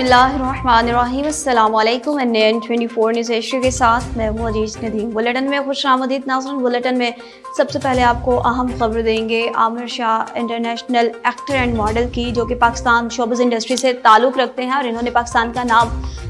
बिस्मिल्लाहिर्रहमानिर्रहीम। अस्सलाम वालेकुम। NN24 न्यूज़ एशिया के साथ मैं हूँ अजीज नदीम। बुलेटिन में खुशामदीद नाज़रीन। बुलेटिन में सबसे पहले आपको अहम खबर देंगे Aamir Shah international actor and model की, जो कि पाकिस्तान शोबिज़ इंडस्ट्री से ताल्लुक़ रखते हैं और इन्होंने पाकिस्तान का नाम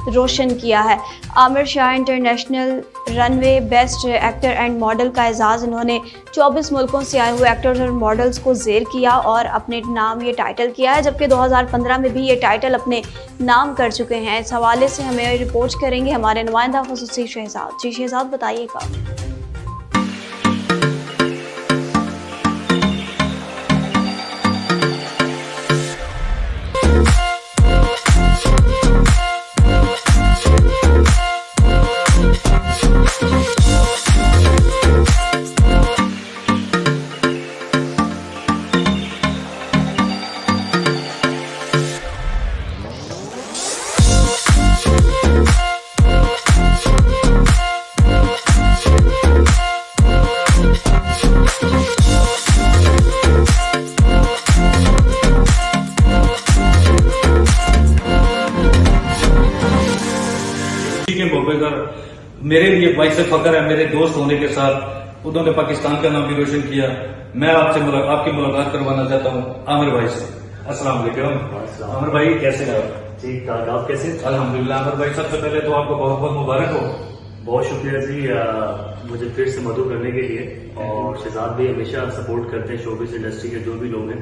रोशन किया है। Aamir Shah international runway best actor and model का एजाज़ इन्होंने 24 मुल्कों से आए हुए एक्टर्स और मॉडल्स को ज़ेर किया और अपने नाम ये टाइटल किया है, जबकि 2015 में भी ये टाइटल अपने नाम कर चुके हैं। इस हवाले से हमें रिपोर्ट करेंगे हमारे नुमाइंदा खुसूसी शहजाद। जी शहजाद, बताइएगा। मेरे लिए बाइक से फख्र है, मेरे दोस्त होने के साथ उन्होंने पाकिस्तान का नाम भी रोशन किया। मैं आपसे आपकी मुलाकात करवाना चाहता हूँ आमिर भाई से। अस्सलाम वालेकुम। आमिर भाई कैसे हैं आप? ठीक ठाक, आप कैसे? अल्हम्दुलिल्लाह। आमिर भाई सबसे पहले तो आपको बहुत बहुत मुबारक हो। बहुत शुक्रिया जी मुझे फिर से मदद करने के लिए। और शहजाद भी हमेशा सपोर्ट करते हैं शोबिज़ इंडस्ट्री के जो भी लोग हैं,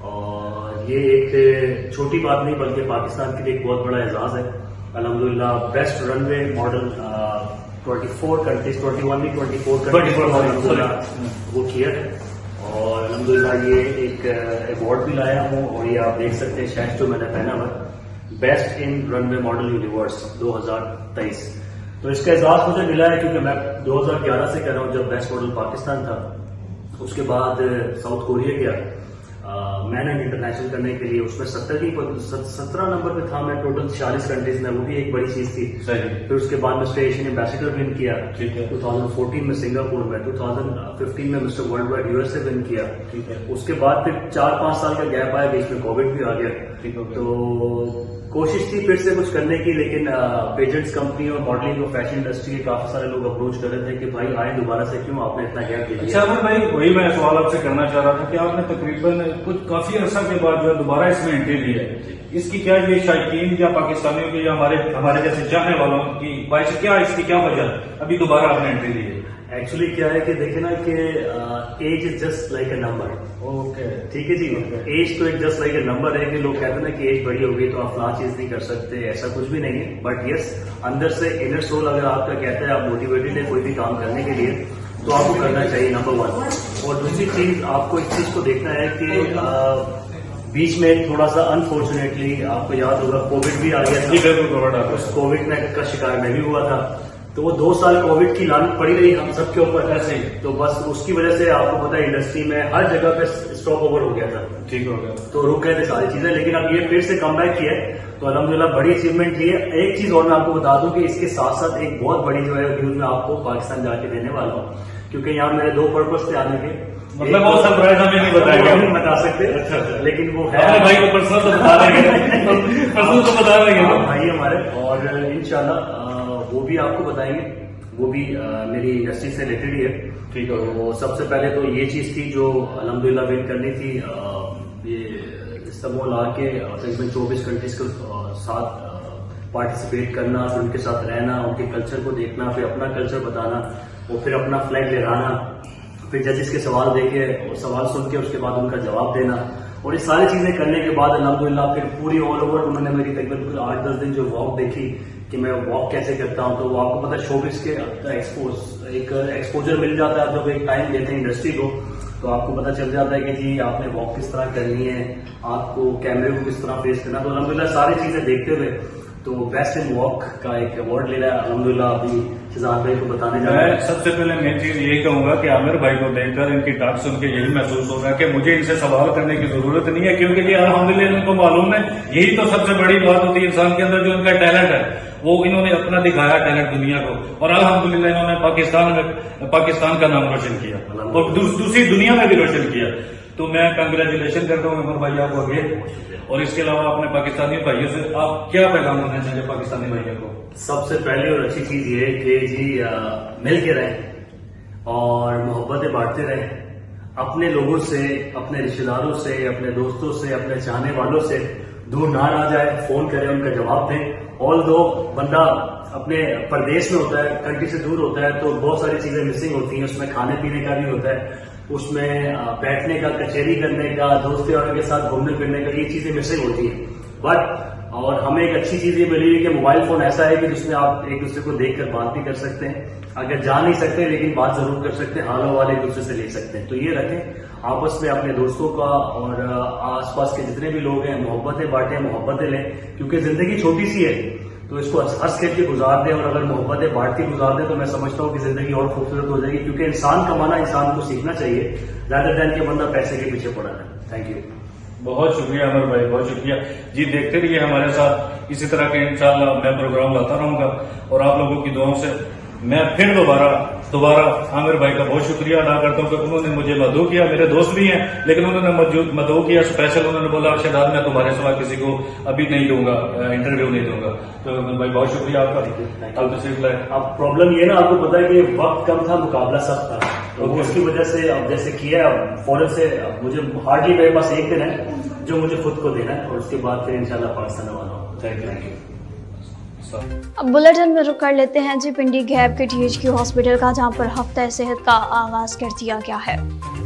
और ये एक छोटी बात नहीं बल्कि पाकिस्तान के लिए एक बहुत बड़ा एजाज है। अल्हम्दुलिल्लाह बेस्ट रनवे मॉडल 24 कंट्रीज 21 नहीं 24 वो किया है, और अल्हम्दुलिल्लाह ये एक अवार्ड भी लाया हूँ। और ये आप देख सकते हैं शर्ट जो मैंने पहना हुआ, best in runway model universe 2023। तो इसका एजाज मुझे मिला है क्योंकि मैं 2011 से कर रहा हूँ, जब बेस्ट मॉडल पाकिस्तान था। उसके बाद साउथ कोरिया गया मैंने इंटरनेशनल करने के लिए, उसमें 17 नंबर पे था मैं टोटल 46 कंट्रीज में, वो भी एक बड़ी चीज थी। फिर उसके बाद मिस्टर एशियन एम्बेसडर विन किया 2014 में सिंगापुर में, 2015 में mister world wide USA win किया। उसके बाद फिर 4-5 साल का गैप आया, बीच में कोविड भी आ गया। तो कोशिश थी फिर से कुछ करने की, लेकिन पेजेंट्स कंपनी और मॉडलिंग और फैशन इंडस्ट्री के काफी सारे लोग अप्रोच कर रहे थे कि भाई आए दोबारा से, क्यों आपने इतना गैप दे दिया। अच्छा भाई, वही मैं सवाल आपसे करना चाह रहा था कि आपने तकरीबन कुछ काफी अर्सा के बाद जो है दोबारा इसमें एंट्री ली है। इसकी क्या ये शायकीन या पाकिस्तानियों की या हमारे जैसे चाहने वालों की बाइक क्या इसकी क्या वजह अभी दोबारा आपने एंट्री ली है? एक्चुअली क्या है कि देखे ना कि age is just like a number. Okay, ठीक है जी। एज तो एक जस्ट लाइक अ नंबर है कि लोग कहते हैं ना कि एज बड़ी हो गई तो आप फला चीज नहीं कर सकते, ऐसा कुछ भी नहीं है। बट यस, अंदर से इनर सोल अगर आपका कहता है आप मोटिवेटेड है कोई भी काम करने के लिए, तो आपको करना चाहिए, नंबर 1। और दूसरी चीज आपको इस चीज को देखना है कि बीच में थोड़ा सा अनफॉर्चुनेटली आपको याद होगा कोविड भी आ गया था। उस कोविड में का शिकार मैं भी हुआ था, तो वो 2 साल कोविड की लानत पड़ी रही हम सबके ऊपर ऐसे ही। तो बस उसकी वजह से आपको पता है इंडस्ट्री में हर जगह पे स्टॉप ओवर हो गया था। ठीक हो गया, तो रुक गए थे सारी चीजें, लेकिन अब ये फिर से कम बैक किया है, तो अल्हम्दुलिल्लाह बड़ी अचीवमेंट ली है। एक चीज और मैं आपको बता दूं कि इसके साथ साथ एक बहुत बड़ी जो है न्यूज मैं आपको पाकिस्तान जाके देने वाला हूँ, क्योंकि यहाँ मेरे 2 पर्पज थे आने के। मतलब वो सरप्राइज हमें नहीं बताएंगे, नहीं बता सकते। अच्छा, लेकिन वो है भाई को पर्सनल तो बता देंगे पर्सनल तो बता देंगे भाई हमारे, और इंशाल्लाह वो भी आपको बताएंगे। वो भी मेरी इंडस्ट्री से रिलेटेड ही है। ठीक है। तो सबसे पहले तो ये चीज थी जो अल्हम्दुलिल्लाह विन करनी थी, ये समूह ला के तकरीबन 24 कंट्रीज के साथ पार्टिसिपेट करना, फिर उनके साथ रहना, उनके कल्चर को देखना, फिर अपना कल्चर बताना, और फिर अपना फ्लैग लहराना, फिर जजेस के सवाल देके सवाल सुन के उसके बाद उनका जवाब देना, और ये सारी चीजें करने के बाद अल्हम्दुलिल्लाह फिर पूरी ऑल ओवर उन्होंने मेरी तकरीबन 8-10 दिन जो वॉक देखी कि मैं वॉक कैसे करता हूं। तो वो आपको पता है शोबिज़ के एक एक्सपोजर मिल जाता है जब एक टाइम देते हैं इंडस्ट्री को, तो आपको पता चल जाता है कि जी आपने वॉक किस तरह करनी है, आपको कैमरे को किस तरह फेस करना। तो अल्हम्दुलिल्लाह सारी चीजें देखते हुए तो बेस्ट इन वॉक का एक अवार्ड ले रहा है अल्हम्दुलिल्लाह। अभी शहजाद भाई को बताने जा रहा है। सबसे पहले मैं चीज यही कहूंगा कि आमिर भाई को देखकर इनकी टॉक सुन के यही महसूस होगा कि मुझे इनसे सवाल करने की जरूरत नहीं है, क्योंकि ये अल्हम्दुलिल्लाह इनको मालूम है, यही तो सबसे बड़ी बात होती है इंसान के अंदर, जो इनका टैलेंट है वो इन्होंने अपना दिखाया टैलेंट दुनिया को, और अल्हम्दुलिल्लाह इन्होंने पाकिस्तान का नाम रोशन किया और दूसरी दुनिया में भी रोशन किया। تو میں کنگریچولیشن کرتا ہوں عمر بھائی آپ کو آگے. اور اس کے علاوہ اپنے پاکستانی بھائیوں سے آپ کیا پیغام دینا چاہیں گے پاکستانی بھائیوں کو؟ سب سے پہلے اور اچھی چیز یہ ہے کہ جی مل کے رہیں اور محبتیں بانٹتے رہیں. اپنے لوگوں سے، اپنے رشتے داروں سے، اپنے دوستوں سے، اپنے چاہنے والوں سے دور نہ رہ جائے. فون کریں، ان کا جواب دیں. آل دو بندہ اپنے پردیش میں ہوتا ہے، کنٹری سے دور ہوتا ہے، تو بہت ساری چیزیں مسنگ ہوتی ہیں. اس میں کھانے پینے کا بھی ہوتا ہے، اس میں بیٹھنے کا، کچہری کرنے کا، دوست یاروں کے ساتھ گھومنے پھرنے کا، یہ چیزیں مسنگ ہوتی ہیں. بٹ اور ہمیں ایک اچھی چیز یہ ملی ہے کہ موبائل فون ایسا ہے کہ جس میں آپ ایک دوسرے کو دیکھ کر بات بھی کر سکتے ہیں. اگر جا نہیں سکتے لیکن بات ضرور کر سکتے ہیں، حال و حوال ایک دوسرے سے لے سکتے ہیں. تو یہ رکھیں آپس میں اپنے دوستوں کا اور آس پاس کے جتنے بھی لوگ ہیں محبتیں بانٹیں، محبتیں لیں، کیونکہ زندگی چھوٹی سی ہے تو اس کو ہنس کھیل کے گزار دیں. اور اگر محبتیں بانٹ کے گزار دیں تو میں سمجھتا ہوں کہ زندگی اور خوبصورت ہو جائے گی. کیونکہ انسان کمانا انسان کو سیکھنا چاہیے زیادہ دین کہ بندہ پیسے کے پیچھے پڑا ہے. Thank you. بہت شکریہ عمر بھائی، بہت شکریہ. جی دیکھتے رہیے ہمارے ساتھ اسی طرح کے انشاءاللہ میں پروگرام لاتا رہوں گا. اور آپ لوگوں کی دعاؤں سے میں پھر دوبارہ عامر بھائی کا بہت شکریہ ادا کرتا ہوں کہ انہوں نے مجھے مدعو کیا. میرے دوست بھی ہیں لیکن انہوں نے مدعو کیا اسپیشل. انہوں نے بولا شہزاد میں تمہارے سوا کسی کو ابھی نہیں دوں گا، انٹرویو نہیں دوں گا. تو عامر بھائی بہت شکریہ آپ کا. آپ تشریف لائے. اب پرابلم یہ نا، آپ کو پتا ہے کہ وقت کم تھا، مقابلہ سخت تھا، تو اس کی وجہ سے اب جیسے کیا فوراً سے مجھے ہارڈلی میرے پاس ایک دن ہے جو مجھے خود کو دینا ہے، اور اس کے بعد پھر انشاءاللہ پاکستان والا ہوں. Thank you. اب بلیٹن میں رک کر لیتے ہیں جی پنڈی گیپ کے ٹی ایچ کیو ہاسپٹل کا، جہاں پر ہفتہ صحت کا آغاز کر دیا گیا ہے.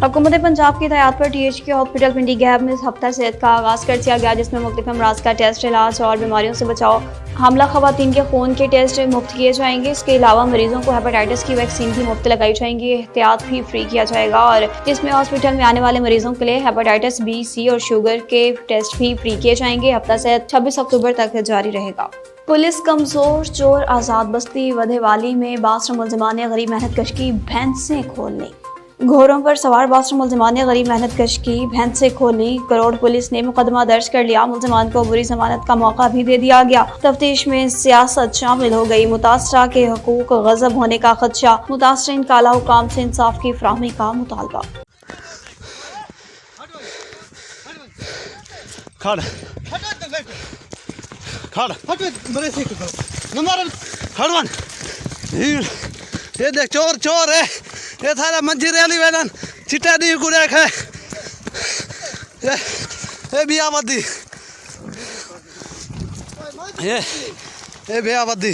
حکومت پنجاب کی ہدایات پر T H Q hospital Pindi Gheb میں ہفتہ صحت کا آغاز کر دیا گیا، جس میں مختلف امراض کا ٹیسٹ، علاج اور بیماریوں سے بچاؤ. حاملہ خواتین کے خون کے ٹیسٹ مفت کیے جائیں گے. اس کے علاوہ مریضوں کو ہیپاٹائٹس کی ویکسین بھی مفت لگائی جائیں گی. احتیاط بھی فری کیا جائے گا، اور اس میں ہاسپٹل میں آنے والے مریضوں کے لیے ہیپاٹائٹس بی، سی اور شوگر کے ٹیسٹ بھی فری کیے جائیں گے. ہفتہ صحت 26 اکتوبر تک جاری رہے گا. پولیس کمزور چور آزاد بستی ودھے والی میں باصر ملزمان نے غریب محنت کش کی بھینسیں کھول لی. گھوڑوں پر سوار باصر ملزمان نے غریب محنت کش کی بھینسیں کھول لی. کروڑ پولیس نے مقدمہ درج کر لیا. ملزمان کو بری ضمانت کا موقع بھی دے دیا گیا. تفتیش میں سیاست شامل ہو گئی. متاثرہ کے حقوق غصب ہونے کا خدشہ. متاثرین کا اعلیٰ حکام سے انصاف کی فراہمی کا مطالبہ. یہ دیکھ چور ہے، یہ تھا منجی ریلی ویڈن چٹا دی کو دیکھ ہے، یہ بھی آبادی، یہ بھی آبادی.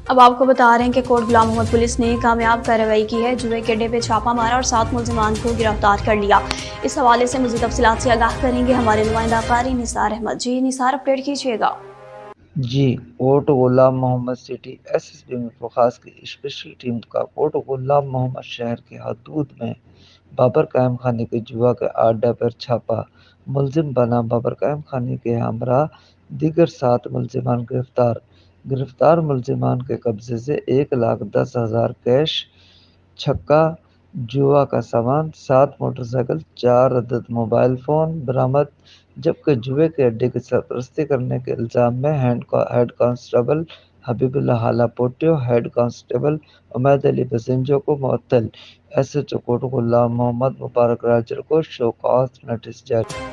اب آپ کو بتا رہے ہیں کہ کوٹ غلام محمد پولیس نے کامیاب کارروائی کی ہے. جوئے کے اڈے پہ چھاپہ مارا اور 7 ملزمان کو گرفتار کر لیا. اس حوالے سے مزید تفصیلات سے آگاہ کریں گے ہمارے نمائندہ قاری نثار احمد. جی نثار، اپڈیٹ کیجیے گا. جی، کوٹ غلام محمد سٹی ایس ایس بی مفخاص کی اسپیشل ٹیم کا کوٹ غلام محمد شہر کے حدود میں بابر قائم خانی کے جوا کے اڈے پر چھاپا. ملزم بنا بابر قائم خانی کے ہمراہ دیگر 7 ملزمان گرفتار ملزمان کے قبضے سے 1,10,000 کیش، چھکا، جوا کا سامان، 7 موٹر سائیکل، 4 عدد موبائل فون برآمد. جبکہ جوئے کے اڈے کی سرپرستی کرنے کے الزام میں ہیڈ کانسٹیبل حبیب اللہ حالہ پوٹیو، ہیڈ کانسٹیبل عمید علی بزنجو کو معطل. ایس ایچ او کوٹ غلام محمد مبارک راجر کو شو کاز نوٹس جاری.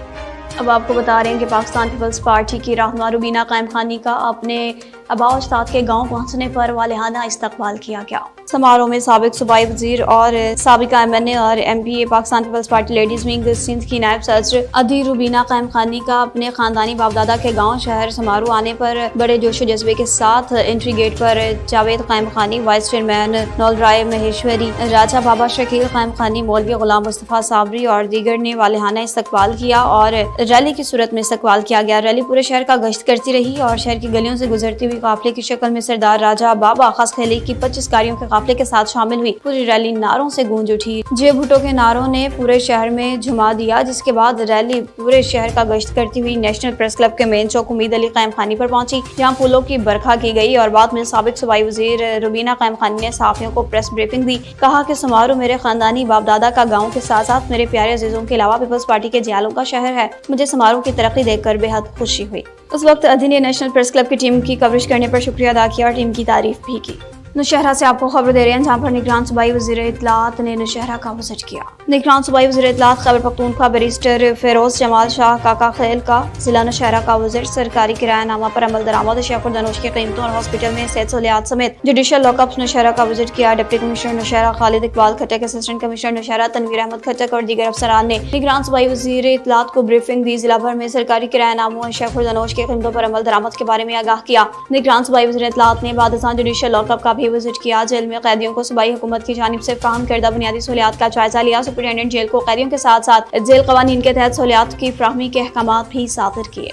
اب آپ کو بتا رہے ہیں کہ پاکستان پیپلز پارٹی کی رہنما روبینہ قائم خانی کا اپنے آباء و اجداد کے گاؤں پہنچنے پر والہانہ استقبال کیا گیا. سماروہ میں سابق صوبائی وزیر اور سابقہ MNA اور MP Pakistan Peoples Party ladies wing Sindh کی نائب صدر ادھی روبینہ قائم خانی کا اپنے خاندانی باپ دادا کے گاؤں شہر سماروہ آنے پر بڑے جوش و جذبے کے ساتھ انٹری گیٹ پر جاوید قائم خانی، وائس چیئرمین نول رائے مہیشوری، راجہ بابا شکیل قائم خانی، مولوی غلام مصطفیٰ صابری اور دیگر نے والہانہ استقبال کیا اور ریلی کی صورت میں استقبال کیا گیا. ریلی پورے شہر کا گشت کرتی رہی اور شہر کی گلیوں سے گزرتی ہوئی قافلے کی شکل میں سردار راجہ بابا خاص خیلی کی 25 گاڑیوں کے قافلے کے ساتھ شامل ہوئی. پوری ریلی نعروں سے گونج اٹھی. جے بھٹو کے نعروں نے پورے شہر میں جھما دیا، جس کے بعد ریلی پورے شہر کا گشت کرتی ہوئی نیشنل پریس کلب کے مین چوک امید علی قائم خانی پر پہنچی، جہاں پھولوں کی برکھا کی گئی اور بعد میں سابق صوبائی وزیر روبینہ قائم خانی نے صحافیوں کو پریس بریفنگ دی. کہا کہ سماروہ میرے خاندانی باپ دادا کا گاؤں کے ساتھ ساتھ میرے پیارے عزیزوں کے علاوہ پیپلز پارٹی کے جیالوں کا شہر ہے. مجھے سماروہ کی ترقی دیکھ کر بے حد خوشی ہوئی. اس وقت ادھی نے نیشنل پریس کلب کی ٹیم کی کوریج کرنے پر شکریہ ادا کیا اور ٹیم کی تعریف بھی کی. नौशहरा से आपको खबर दे रहे हैं, जहाँ पर निगरान सूबाई वज़ीर इत्तलात ने नौशहरा का विजिट किया। निगरान सूबाई वज़ीर इत्तलात खैबर पख्तूनख्वा बैरिस्टर फिरोज जमाल शाह काका खेल का जिला नौशहरा का विजिट सरकारी किरायानामा पर अमल दरामद, शेखुरदनोश की कीमतों और हॉस्पिटल में सेहत सहूलियात समेत जुडिशल लॉकअप्स नौशहरा का विजिट किया। Deputy commissioner Nowshera Khalid Iqbal Khattak, assistant commissioner Nowshera Tanveer Ahmed Khattak और दीगर अफसरान ने निगरान सूबाई वज़ीर इत्तलात को ब्रीफिंग दी। जिला भर में सरकारी किरायानामों और शेखुरदनोश की कीमतों पर अमल दरामद के बारे में आगाह किया। निगरान सूबाई वज़ीर इत्तलात ने बादशाह जुडिशल लॉकअप का भी विजिट किया। जेल में कैदियों को सूबाई हुकूमत की जानिब से फराहम करदा बुनियादी सहूलियात का जायजा लिया। सुपरिटेंडेंट जेल को कैदियों के साथ साथ जेल कवानीन के तहत सहूलियात की फराहमी के अहकामात भी सादिर किए।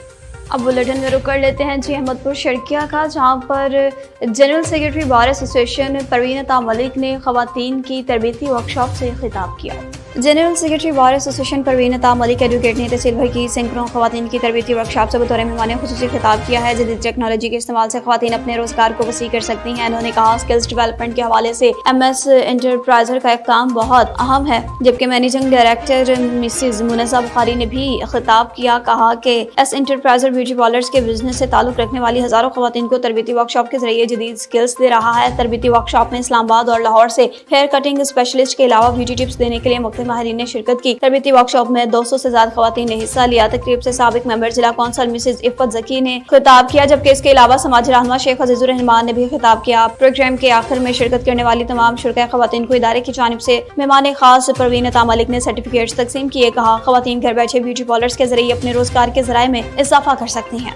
अब बुलेटिन में रुक कर लेते हैं जी अहमदपुर शर्किया का, जहाँ पर general secretary bar association Parveen अता मलिक ने खवातीन की तरबीती वर्कशॉप से खिताब किया। General secretary bar association Parveen अता मलिक एडवोकेट ने तहसील भर की सैकड़ों खवातीन की तरबीती वर्कशॉप से बतौर मेहमान खुसूसी खिताब किया है। जदीद टेक्नोलॉजी के इस्तेमाल से खवातीन अपने रोजगार को वसी कर सकती हैं। उन्होंने कहा स्किल्स डेवलपमेंट के हवाले से MS एंटरप्राइजर का एक काम बहुत अहम है। जबकि managing director Mrs Munazza Bukhari ने भी खिताब किया, कहा कि एस एंटरप्राइजर ब्यूटी पार्लर्स के बिजनेस से ताल्लुक रखने वाली हजारों खवातीन को तरबीती वर्कशॉप के जरिए जदीद स्किल्स दे रहा है। तरबीती वर्कशॉप में इस्लामाबाद और लाहौर से हेयर कटिंग स्पेशलिस्ट के अलावा ब्यूटी टिप्स देने के लिए मुख्तलिफ माहिरीन ने शिरकत की। तरबीती वर्कशॉप में 200 से ज्यादा खवातीन ने हिस्सा लिया। तकरीब से साबिक मेंबर जिला कौंसल मिसेज इफ़त ज़की ने खिताब किया, जबकि इसके अलावा समाजी रहनुमा शेख अजीजुर रहमान ने भी खिताब किया। प्रोग्राम के आखिर में शिरकत करने वाली तमाम शुरका खवातीन को इदारे की जानिब से मेहमान खास परवीन अता मलिक ने सर्टिफिकेट्स तकसीम किए। कहा खवातीन घर बैठे ब्यूटी पार्लर्स के जरिए अपने रोजगार के जराये में इजाफा कर सकती हैं।